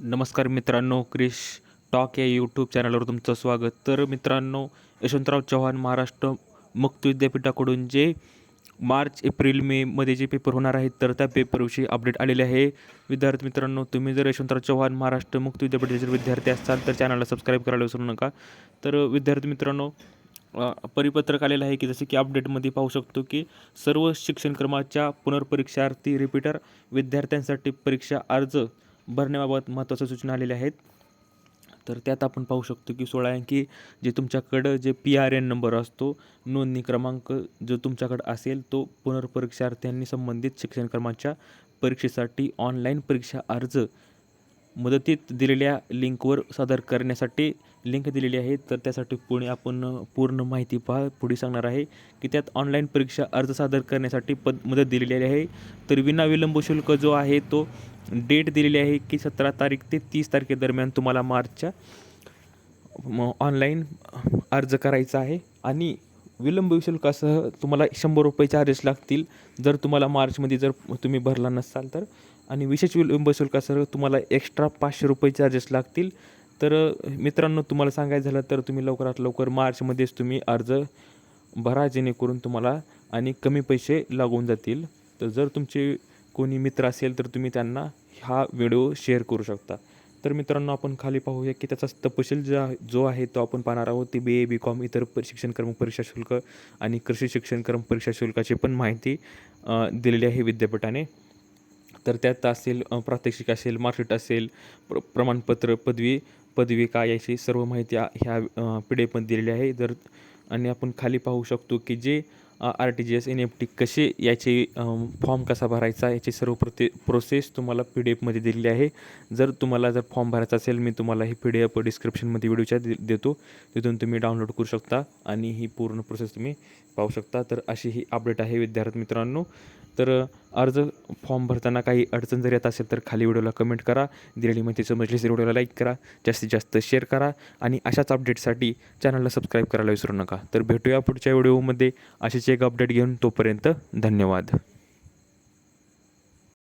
नमस्कार मित्रांनो, क्रिश टॉक या यूट्यूब चॅनलवर तुमचं स्वागत. तर मित्रांनो, यशवंतराव चव्हाण महाराष्ट्र मुक्त विद्यापीठाकडून जे मार्च, एप्रिल, मेमध्ये जे पेपर होणार आहेत, तर त्या पेपरविषयी अपडेट आलेले आहे. विद्यार्थी मित्रांनो, तुम्ही जर यशवंतराव चव्हाण महाराष्ट्र मुक्त विद्यापीठाचे जर विद्यार्थी असाल तर चॅनलला सबस्क्राईब करायला विसरू नका. तर विद्यार्थी मित्रांनो, परिपत्रक आलेलं आहे की जसे की अपडेटमध्ये पाहू शकतो की सर्व शिक्षणक्रमाच्या पुनर्परीक्षार्थी रिपीटर विद्यार्थ्यांसाठी परीक्षा अर्ज भरण्याबाबत महत्त्वाच्या सूचना आलेल्या आहेत. तर त्यात आपण पाहू शकतो की 16 अंकी जे तुमच्याकडं जे PRN नंबर असतो, नोंदणी क्रमांक जो तुमच्याकडं असेल, तो पुनर्परीक्षार्थ्यांनी संबंधित शिक्षणक्रमाच्या परीक्षेसाठी ऑनलाईन परीक्षा अर्ज मुदतीत दिलेल्या लिंकवर सादर करण्यासाठी लिंक दिलेली आहे. तर त्यासाठी पूर्ण माहिती पुढे सांगणार आहे की त्यात ऑनलाईन परीक्षा अर्ज सादर करण्यासाठी मुदत दिलेली आहे. तर विनाविलंब शुल्क जो आहे तो डेट दिलेली आहे की 17 तारीख ते 30 तारखेदरम्यान तुम्हाला मार्चच्या ऑनलाईन अर्ज करायचा आहे. आणि विलंब शुल्कासह तुम्हाला 100 रुपये चार्जेस लागतील जर तुम्हाला मार्चमध्ये जर तुम्ही भरला नसाल तर. आणि विशेष विलंब शुल्कासह तुम्हाला एक्स्ट्रा 500 रुपये चार्जेस लागतील. तर मित्रांनो, तुम्हाला सांगायचं झालं तर तुम्ही लवकरात लवकर मार्चमध्येच तुम्ही अर्ज भरा, जेणेकरून तुम्हाला आणि कमी पैसे लागून जातील. तर जर तुमचे कोणी मित्र असेल तर तुम्ही त्यांना हा व्हिडिओ शेअर करू शकता. तर मित्रांनो, आपण खाली पाहूया की त्याचा तपशील जो आहे तो आपण पाहणार आहोत. ते BA BCom इतर शिक्षणक्रम परीक्षा शुल्क आणि कृषी शिक्षणक्रम परीक्षा शुल्काची पण माहिती दिलेली आहे विद्यापीठाने. तर त्यात असेल प्रात्यक्षिक असेल, मार्कशीट असेल, प्रमाणपत्र, पदविका याची सर्व माहिती ह्या PDF दिलेली आहे. आणि आपण खाली पाहू शकतो की जे RTGS NFT कसे याचे फॉर्म कसा भरायचा याची सर्व प्रोसेस तुम्हाला PDF दिलेली आहे. जर फॉर्म भरायचा असेल, मी तुम्हाला ही PDF डिस्क्रिप्शनमध्ये व्हिडिओच्या देतो, तिथून तुम्ही डाउनलोड करू शकता आणि ही पूर्ण प्रोसेस तुम्ही पाहू शकता. तर अशी ही अपडेट आहे विद्यार्थी मित्रांनो. तर फॉर्म भरताना काही अडचण जर येत असेल तर खाली व्हिडिओला कमेंट करा. दिलेली माहिती समजली तर व्हिडिओला लाईक करा, जास्तीत जास्त शेअर करा आणि अशाच अपडेटसाठी चॅनलला सबस्क्राईब करायला विसरू नका. तर भेटूया पुढच्या व्हिडिओमध्ये अशीच एक अपडेट घेऊन. तोपर्यंत धन्यवाद.